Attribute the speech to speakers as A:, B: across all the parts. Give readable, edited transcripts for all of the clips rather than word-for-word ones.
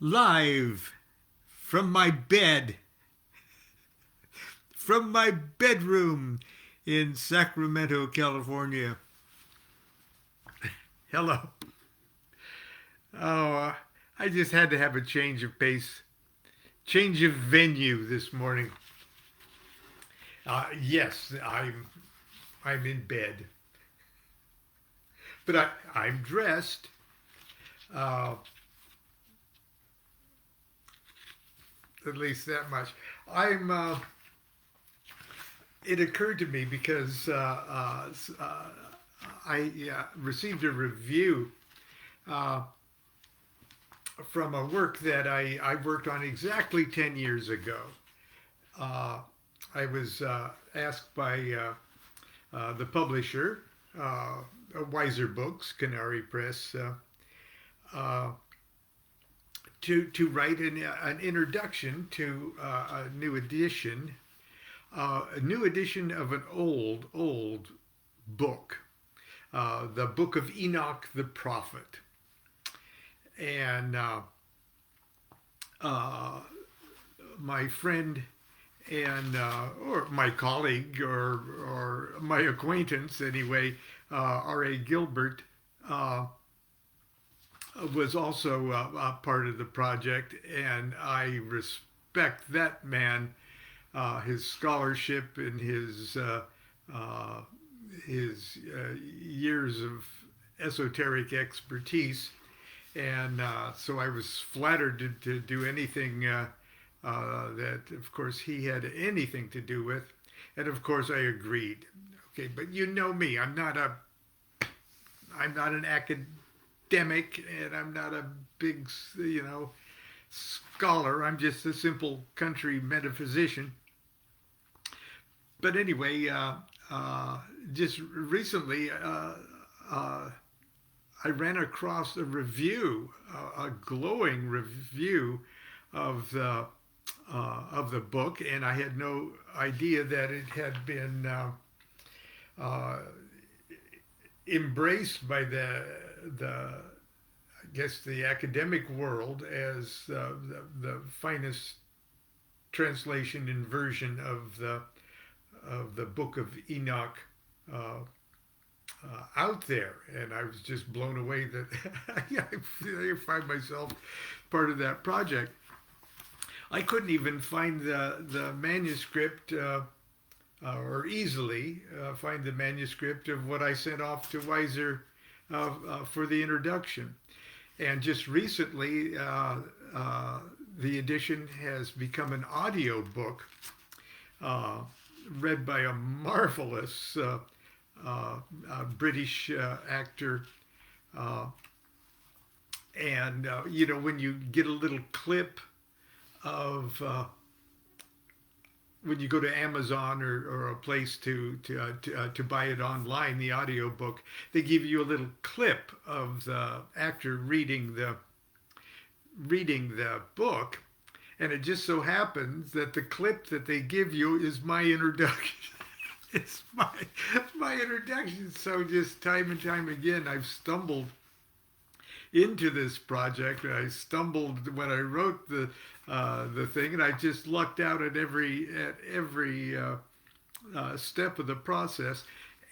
A: live from my bed, from my bedroom in Sacramento, California. Hello. Oh, I just had to have a change of pace, change of venue this morning. Yes, I'm in bed, but I'm dressed. Uh, at least that much. I'm. It occurred to me because I received a review uh, from a work that I worked on exactly 10 years ago. I was asked by the publisher, Wiser Books, Canary Press, uh, to write an introduction to a new edition of an old book, the Book of Enoch the Prophet. And my friend and or my colleague or my acquaintance anyway, R.A. Gilbert, was also part of the project, and I respect that man, his scholarship and his years of esoteric expertise, and so I was flattered to do anything that, of course, he had anything to do with, and of course I agreed. Okay, but you know me, I'm not an academic, and I'm not a big, scholar. I'm just a simple country metaphysician. But anyway, just recently, I ran across a review, a glowing review of the book, and I had no idea that it had been embraced by I guess the academic world as the finest translation and version of the Book of Enoch out there, and I was just blown away that I find myself part of that project. I couldn't even find the manuscript, or easily find the manuscript of what I sent off to Weiser for the introduction. And just recently, the edition has become an audio book, read by a marvelous British actor. And when you get a little clip of when you go to Amazon or a place to buy it online, the audiobook, they give you a little clip of the actor reading the book, and it just so happens that the clip that they give you is my introduction. It's my introduction. So just time and time again, I've stumbled into this project. I stumbled when I wrote the thing, and I just lucked out at every step of the process.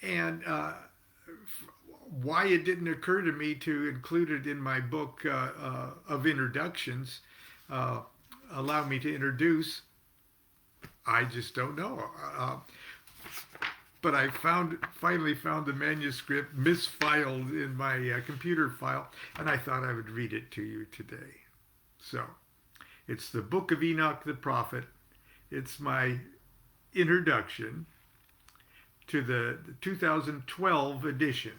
A: And why it didn't occur to me to include it in my book of introductions, allow me to introduce, I just don't know. But I finally found the manuscript misfiled in my computer file, and I thought I would read it to you today. So, it's the Book of Enoch the Prophet. It's my introduction to the 2012 edition.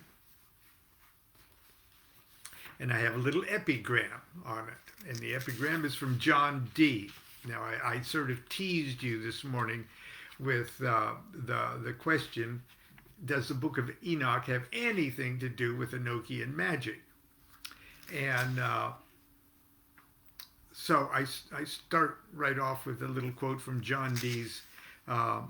A: And I have a little epigram on it. And the epigram is from John D. Now, I sort of teased you this morning with the question, does the Book of Enoch have anything to do with Enochian magic? And so I start right off with a little quote from John Dee's A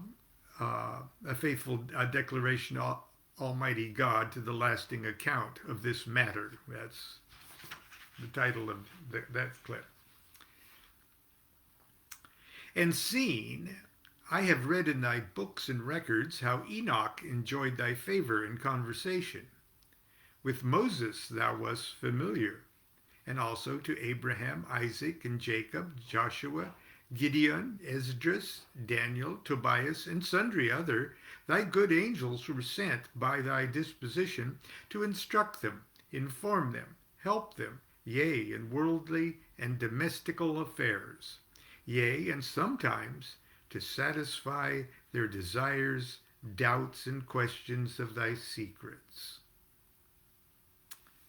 A: Faithful Declaration of Almighty God to the Lasting Account of This Matter. That's the title of that clip. And seen, I have read in thy books and records how Enoch enjoyed thy favor in conversation. With Moses thou wast familiar, and also to Abraham, Isaac, and Jacob, Joshua, Gideon, Esdras, Daniel, Tobias, and sundry other, thy good angels were sent by thy disposition to instruct them, inform them, help them, yea, in worldly and domestical affairs, yea, and sometimes to satisfy their desires, doubts, and questions of thy secrets.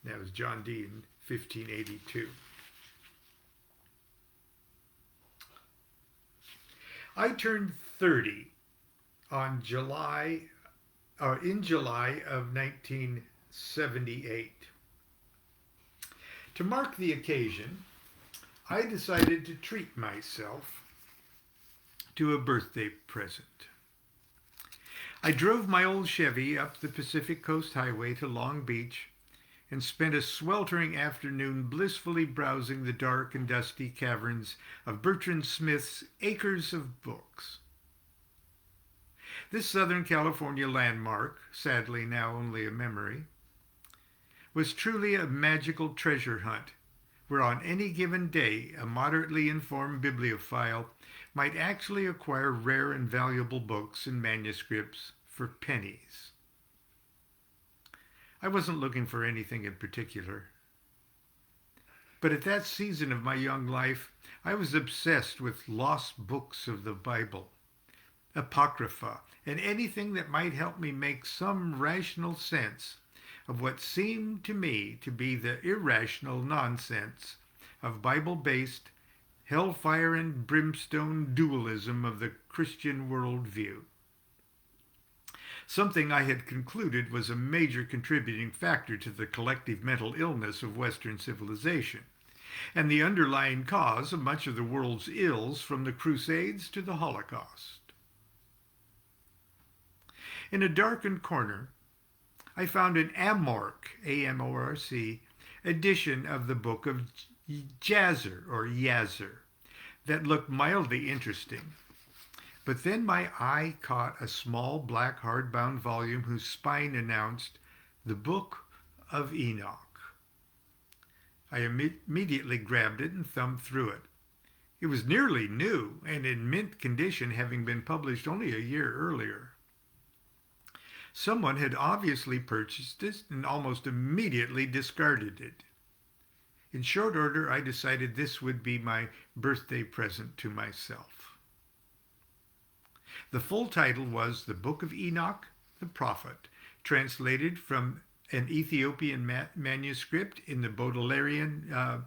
A: That was John Dee in 1582. I turned 30 in July of 1978. To mark the occasion, I decided to treat myself to a birthday present. I drove my old Chevy up the Pacific Coast Highway to Long Beach and spent a sweltering afternoon blissfully browsing the dark and dusty caverns of Bertrand Smith's Acres of Books. This Southern California landmark, sadly now only a memory, was truly a magical treasure hunt, where on any given day a moderately informed bibliophile might actually acquire rare and valuable books and manuscripts for pennies. I wasn't looking for anything in particular, but at that season of my young life, I was obsessed with lost books of the Bible, Apocrypha, and anything that might help me make some rational sense of what seemed to me to be the irrational nonsense of Bible-based hellfire and brimstone dualism of the Christian worldview. Something I had concluded was a major contributing factor to the collective mental illness of Western civilization, and the underlying cause of much of the world's ills from the Crusades to the Holocaust. In a darkened corner, I found an Amorc, A-M-O-R-C, edition of the Book of Yazzer, that looked mildly interesting. But then my eye caught a small black hardbound volume whose spine announced the Book of Enoch. I immediately grabbed it and thumbed through it. It was nearly new and in mint condition, having been published only a year earlier. Someone had obviously purchased it and almost immediately discarded it. In short order, I decided this would be my birthday present to myself. The full title was The Book of Enoch, the Prophet, translated from an Ethiopian manuscript in the Baudelarian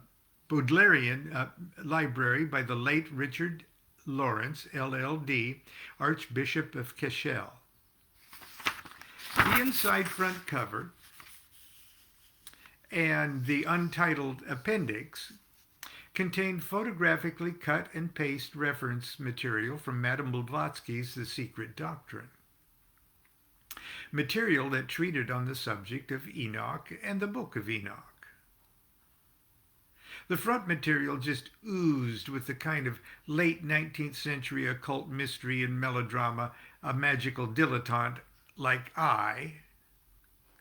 A: library by the late Richard Lawrence, LLD, Archbishop of Cashel. The inside front cover and the untitled appendix contained photographically cut and paste reference material from Madame Blavatsky's The Secret Doctrine, material that treated on the subject of Enoch and the Book of Enoch. The front material just oozed with the kind of late 19th century occult mystery and melodrama a magical dilettante like I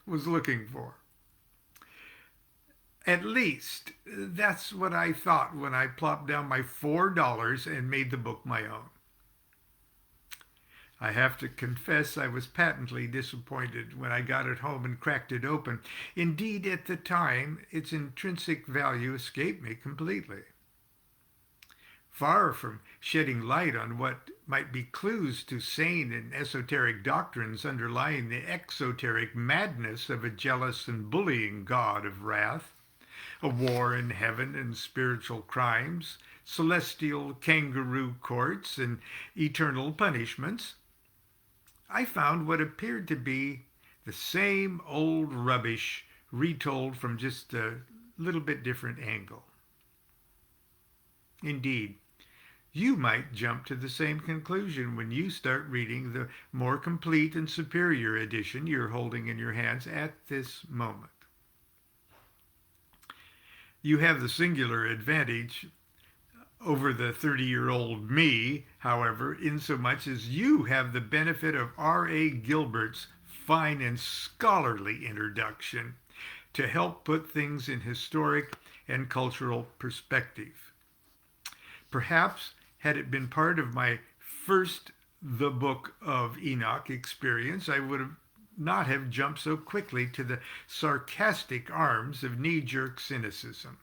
A: was looking for. At least, that's what I thought when I plopped down my $4 and made the book my own. I have to confess I was patently disappointed when I got it home and cracked it open. Indeed, at the time, its intrinsic value escaped me completely. Far from shedding light on what might be clues to sane and esoteric doctrines underlying the exoteric madness of a jealous and bullying God of wrath, a war in heaven and spiritual crimes, celestial kangaroo courts and eternal punishments, I found what appeared to be the same old rubbish retold from just a little bit different angle. Indeed, you might jump to the same conclusion when you start reading the more complete and superior edition you're holding in your hands at this moment. You have the singular advantage over the 30-year-old me, however, insomuch as you have the benefit of R.A. Gilbert's fine and scholarly introduction to help put things in historic and cultural perspective. Perhaps, had it been part of my first The Book of Enoch experience, I would have not have jumped so quickly to the sarcastic arms of knee-jerk cynicism.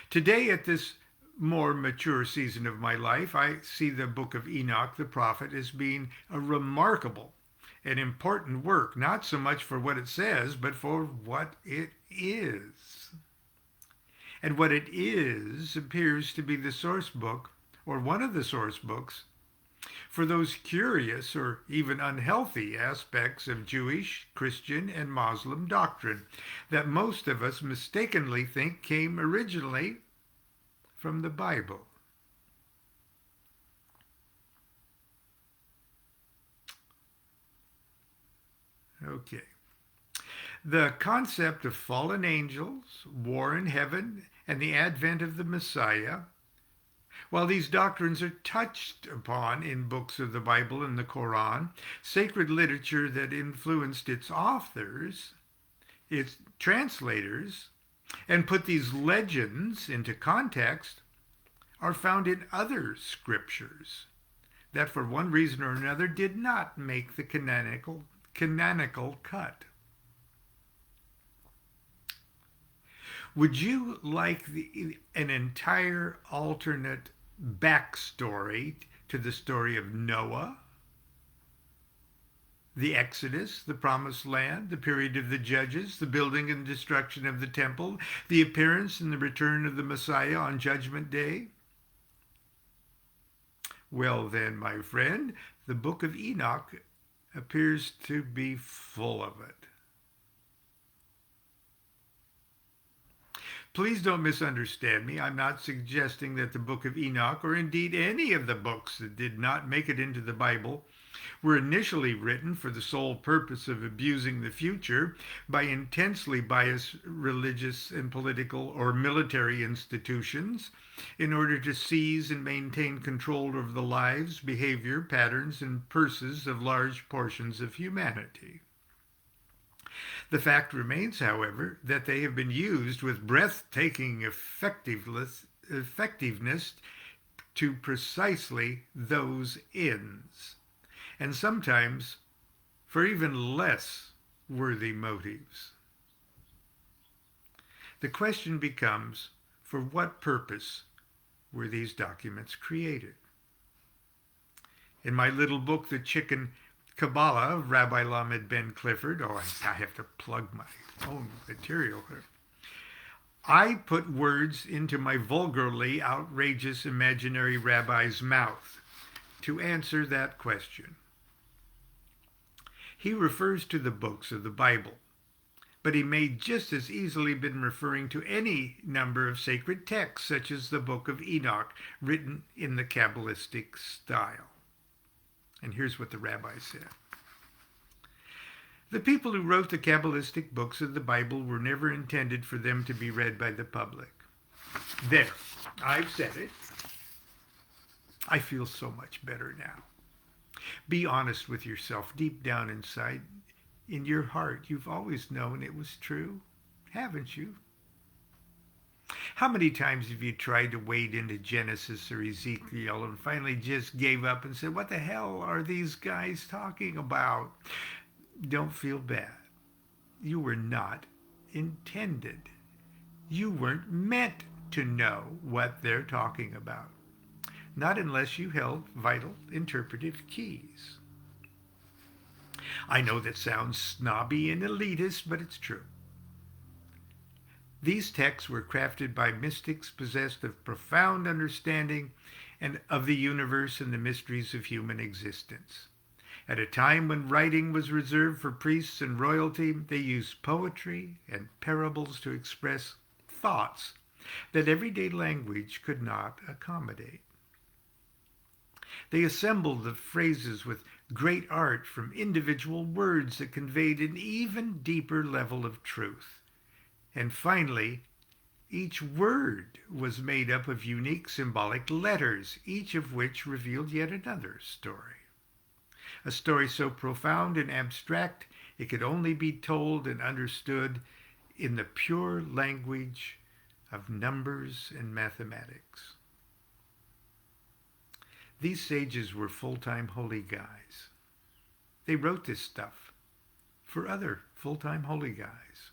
A: Today, at this more mature season of my life, I see the Book of Enoch, the prophet, as being a remarkable and important work, not so much for what it says, but for what it is. And what it is appears to be the source book, or one of the source books, for those curious or even unhealthy aspects of Jewish, Christian, and Muslim doctrine that most of us mistakenly think came originally from the Bible. Okay. The concept of fallen angels, war in heaven, and the advent of the Messiah, while these doctrines are touched upon in books of the Bible and the Quran, sacred literature that influenced its authors, its translators, and put these legends into context, are found in other scriptures that for one reason or another did not make the canonical cut. Would you like an entire alternate backstory to the story of Noah, the Exodus, the Promised Land, the period of the Judges, the building and destruction of the temple, the appearance and the return of the Messiah on Judgment Day? Well then, my friend, the Book of Enoch appears to be full of it. Please don't misunderstand me. I'm not suggesting that the Book of Enoch, or indeed any of the books that did not make it into the Bible, were initially written for the sole purpose of abusing the future by intensely biased religious and political or military institutions in order to seize and maintain control over the lives, behavior, patterns, and purses of large portions of humanity. The fact remains, however, that they have been used with breathtaking effectiveness to precisely those ends, and sometimes for even less worthy motives. The question becomes, for what purpose were these documents created? In my little book, The Chicken Kabbalah of Rabbi Lamed Ben Clifford, I have to plug my own material here. I put words into my vulgarly outrageous imaginary rabbi's mouth to answer that question. He refers to the books of the Bible, but he may just as easily been referring to any number of sacred texts, such as the Book of Enoch, written in the Kabbalistic style. And here's what the rabbi said. The people who wrote the Kabbalistic books of the Bible were never intended for them to be read by the public. There, I've said it. I feel so much better now. Be honest with yourself. Deep down inside, in your heart, you've always known it was true, haven't you? How many times have you tried to wade into Genesis or Ezekiel and finally just gave up and said, what the hell are these guys talking about? Don't feel bad. You were not intended. You weren't meant to know what they're talking about. Not unless you held vital interpretive keys. I know that sounds snobby and elitist, but it's true. These texts were crafted by mystics possessed of profound understanding and of the universe and the mysteries of human existence. At a time when writing was reserved for priests and royalty, they used poetry and parables to express thoughts that everyday language could not accommodate. They assembled the phrases with great art from individual words that conveyed an even deeper level of truth. And finally, Each word was made up of unique symbolic letters, each of which revealed yet another story. A story so profound and abstract it could only be told and understood in the pure language of numbers and mathematics. These sages were full-time holy guys. They wrote this stuff for other full-time holy guys.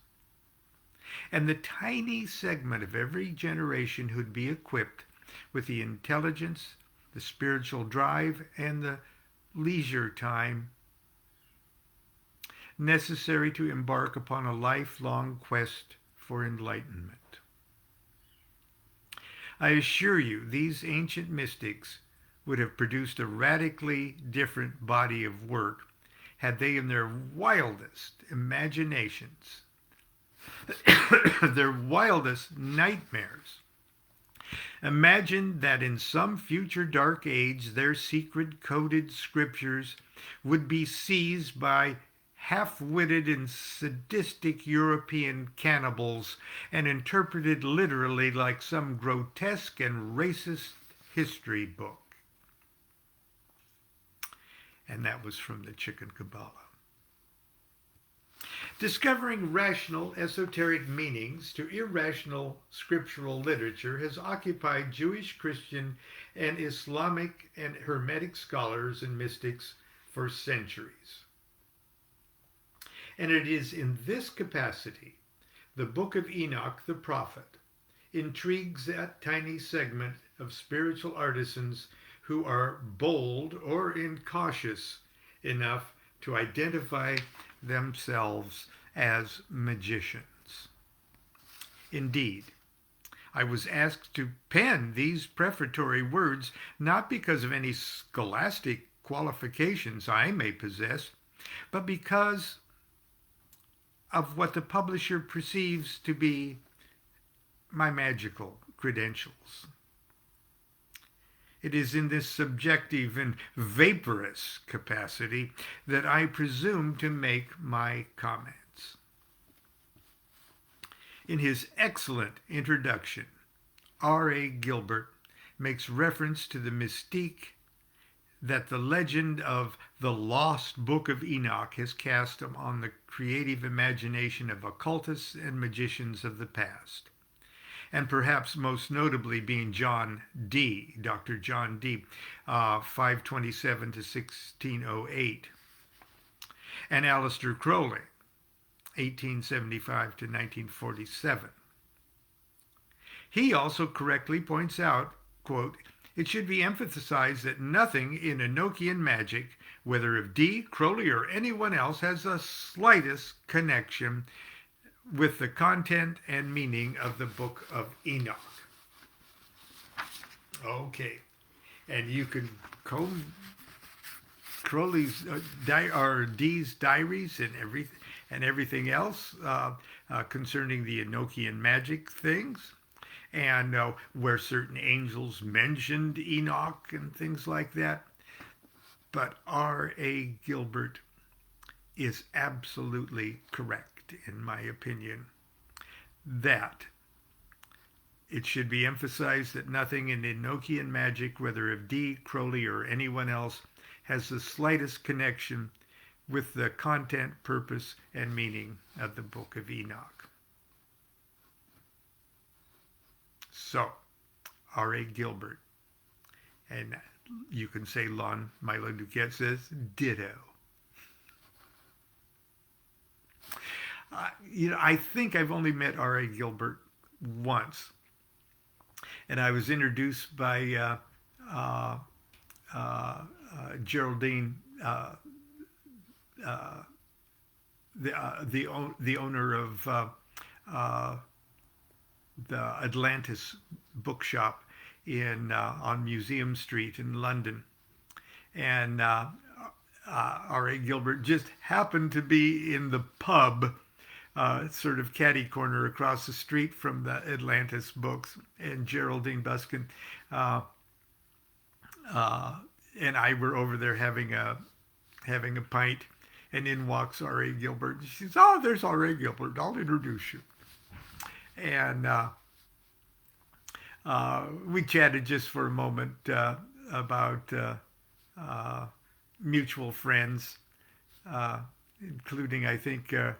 A: And the tiny segment of every generation who'd be equipped with the intelligence, the spiritual drive, and the leisure time necessary to embark upon a lifelong quest for enlightenment. I assure you, these ancient mystics would have produced a radically different body of work had they in their wildest imaginations, their wildest nightmares, imagined that in some future dark age their secret coded scriptures would be seized by half-witted and sadistic European cannibals and interpreted literally like some grotesque and racist history book. And that was from the Chicken Kabbalah. Discovering rational esoteric meanings to irrational scriptural literature has occupied Jewish, Christian, and Islamic and Hermetic scholars and mystics for centuries. And it is in this capacity the Book of Enoch the prophet intrigues that tiny segment of spiritual artisans who are bold or incautious enough to identify themselves as magicians. Indeed, I was asked to pen these prefatory words not because of any scholastic qualifications I may possess, but because of what the publisher perceives to be my magical credentials. It is in this subjective and vaporous capacity that I presume to make my comments. In his excellent introduction, R.A. Gilbert makes reference to the mystique that the legend of the lost Book of Enoch has cast on the creative imagination of occultists and magicians of the past, and perhaps most notably being John Dee, Dr. John Dee, 527 to 1608, and Aleister Crowley, 1875 to 1947. He also correctly points out, quote, "It should be emphasized that nothing in Enochian magic, whether of Dee, Crowley, or anyone else, has the slightest connection with the content and meaning of the Book of Enoch." Okay, and you can comb Crowley's or Dee's diaries and everything else concerning the Enochian magic things, and where certain angels mentioned Enoch and things like that. But R.A. Gilbert is absolutely correct, in my opinion, that it should be emphasized that nothing in Enochian magic, whether of Dee, Crowley, or anyone else, has the slightest connection with the content, purpose, and meaning of the Book of Enoch. So, R.A. Gilbert, and you can say Lon Milo DuQuette says ditto. I think I've only met R.A. Gilbert once, and I was introduced by Geraldine, the owner of the Atlantis bookshop on Museum Street in London, and R.A. Gilbert just happened to be in the pub, sort of catty corner across the street from the Atlantis books, and Geraldine Buskin and I were over there having a pint, and in walks R.A. Gilbert. She says, "Oh, there's R.A. Gilbert. I'll introduce you." And We chatted just for a moment about uh, mutual friends, uh, including, I think, uh,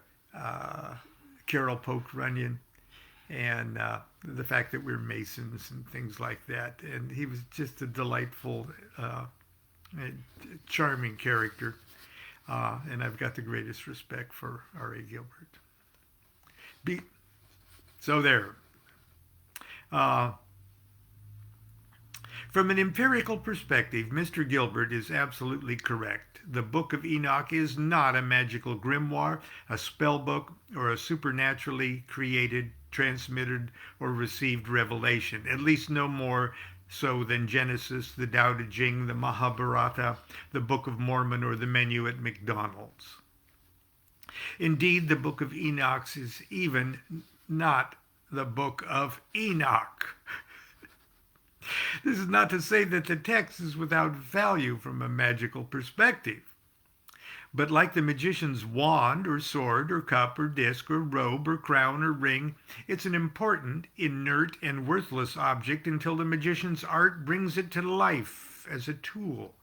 A: Carol Polk Runyon, and the fact that we're Masons and things like that. And he was just a delightful, charming character. And I've got the greatest respect for R.A. Gilbert. Be- so there. Uh, From an empirical perspective, Mr. Gilbert is absolutely correct. The Book of Enoch is not a magical grimoire, a spell book, or a supernaturally created, transmitted, or received revelation, at least no more so than Genesis, the Tao Te Ching, the Mahabharata, the Book of Mormon, or the menu at McDonald's. Indeed, the Book of Enoch is even not the Book of Enoch. This is not to say that the text is without value from a magical perspective. But like the magician's wand or sword or cup or disc or robe or crown or ring, it's an important, inert, and worthless object until the magician's art brings it to life as a tool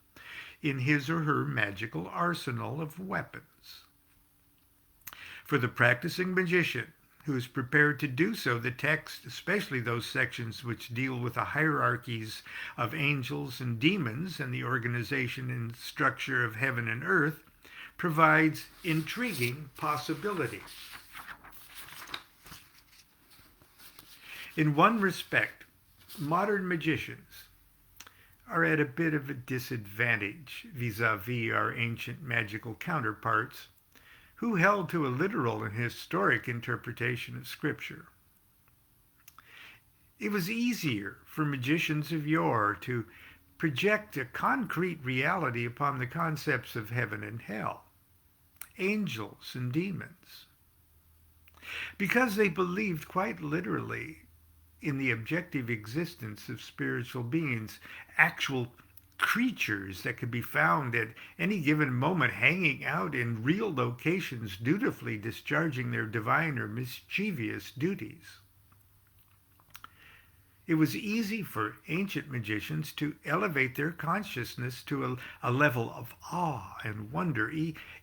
A: in his or her magical arsenal of weapons. For the practicing magician, who is prepared to do so, the text, especially those sections which deal with the hierarchies of angels and demons and the organization and structure of heaven and earth, provides intriguing possibilities. In one respect, modern magicians are at a bit of a disadvantage vis-a-vis our ancient magical counterparts, who held to a literal and historic interpretation of Scripture. It was easier for magicians of yore to project a concrete reality upon the concepts of heaven and hell, angels and demons, because they believed quite literally in the objective existence of spiritual beings, actual creatures that could be found at any given moment hanging out in real locations, dutifully discharging their divine or mischievous duties. It was easy for ancient magicians to elevate their consciousness to a level of awe and wonder,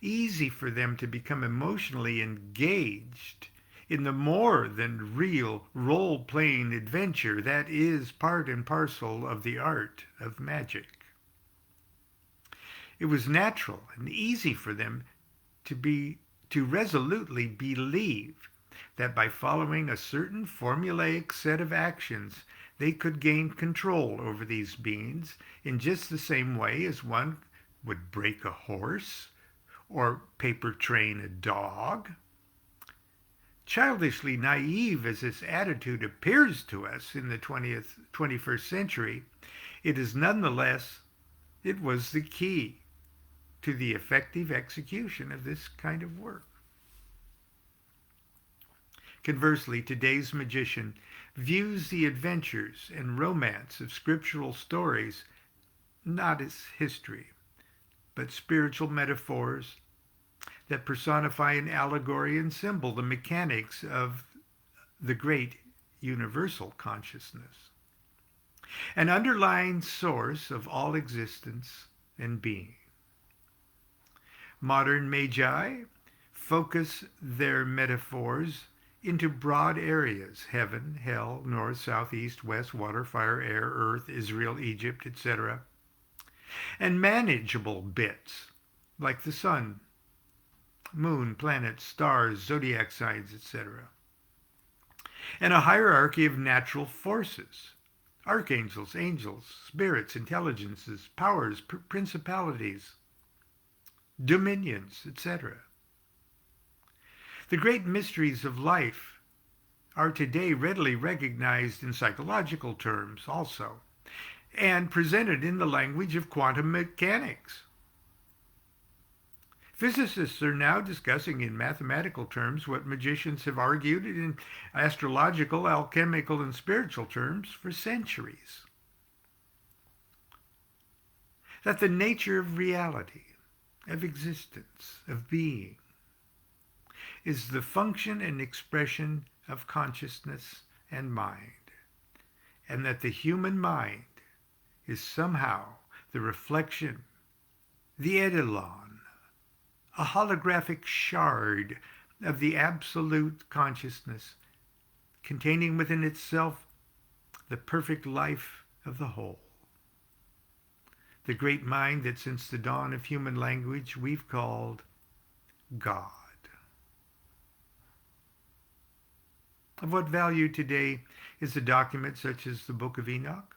A: easy for them to become emotionally engaged in the more than real role-playing adventure that is part and parcel of the art of magic. It was natural and easy for them to resolutely believe that by following a certain formulaic set of actions, they could gain control over these beings in just the same way as one would break a horse or paper train a dog. Childishly naive as this attitude appears to us in the 21st century, it was the key to the effective execution of this kind of work. Conversely, today's magician views the adventures and romance of scriptural stories not as history, but spiritual metaphors that personify in allegory and symbol the mechanics of the great universal consciousness, an underlying source of all existence and being. Modern magi focus their metaphors into broad areas: heaven, hell, north, south, east, west, water, fire, air, earth, Israel, Egypt, etc., and manageable bits like the sun, moon, planets, stars, zodiac signs, etc., and a hierarchy of natural forces: archangels, angels, spirits, intelligences, powers, principalities, dominions, etc. The great mysteries of life are today readily recognized in psychological terms also, and presented in the language of quantum mechanics. Physicists are now discussing in mathematical terms what magicians have argued in astrological, alchemical, and spiritual terms for centuries: that the nature of reality, of existence, of being, is the function and expression of consciousness and mind, and that the human mind is somehow the reflection, the eidolon, a holographic shard of the absolute consciousness, containing within itself the perfect life of the whole. The great mind that since the dawn of human language we've called God. Of what value today is a document such as the Book of Enoch?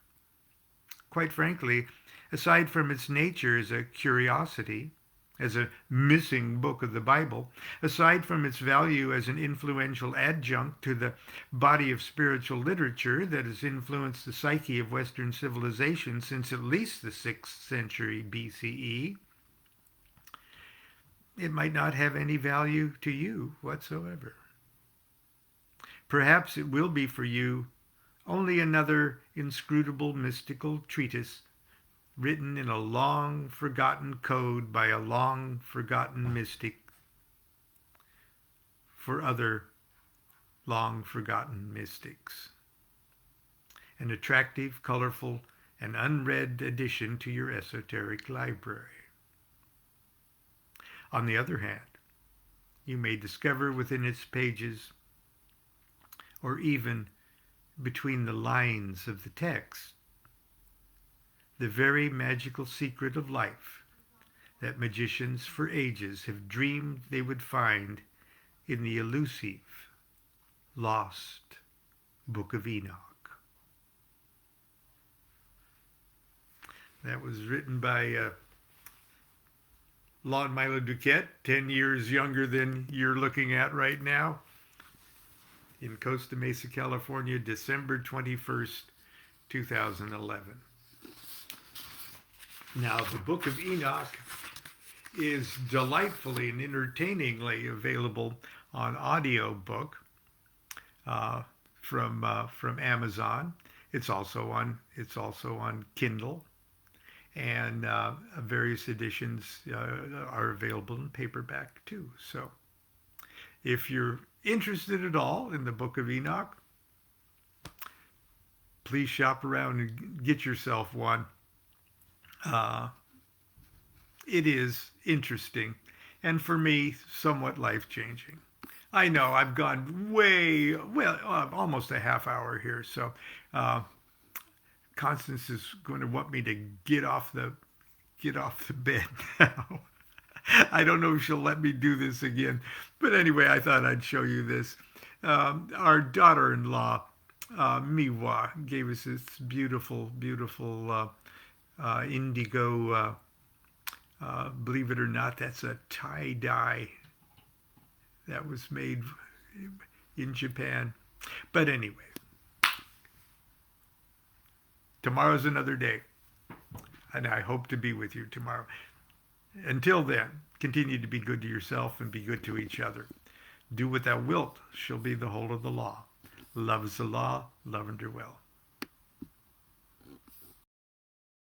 A: Quite frankly, aside from its nature as a curiosity, as a missing book of the Bible, aside from its value as an influential adjunct to the body of spiritual literature that has influenced the psyche of Western civilization since at least the 6th century BCE, it might not have any value to you whatsoever. Perhaps it will be for you only another inscrutable mystical treatise written in a long-forgotten code by a long-forgotten mystic for other long-forgotten mystics. An attractive, colorful, and unread addition to your esoteric library. On the other hand, you may discover within its pages, or even between the lines of the text, the very magical secret of life that magicians for ages have dreamed they would find in the elusive, lost Book of Enoch. That was written by Lon Milo DuQuette, 10 years younger than you're looking at right now, in Costa Mesa, California, December 21st, 2011. Now, the Book of Enoch is delightfully and entertainingly available on audiobook from Amazon. It's also on Kindle, and various editions are available in paperback too. So, if you're interested at all in the Book of Enoch, please shop around and get yourself one. It is interesting, and for me, somewhat life-changing. I know I've gone almost a half hour here, so Constance is going to want me to get off the bed now. I don't know if she'll let me do this again, but anyway, I thought I'd show you this. Our daughter-in-law, Miwa, gave us this beautiful indigo, believe it or not, that's a tie-dye that was made in Japan. But anyway, tomorrow's another day, and I hope to be with you tomorrow. Until then, continue to be good to yourself and be good to each other. Do what thou wilt shall be the whole of the law. Love is the law, love under well.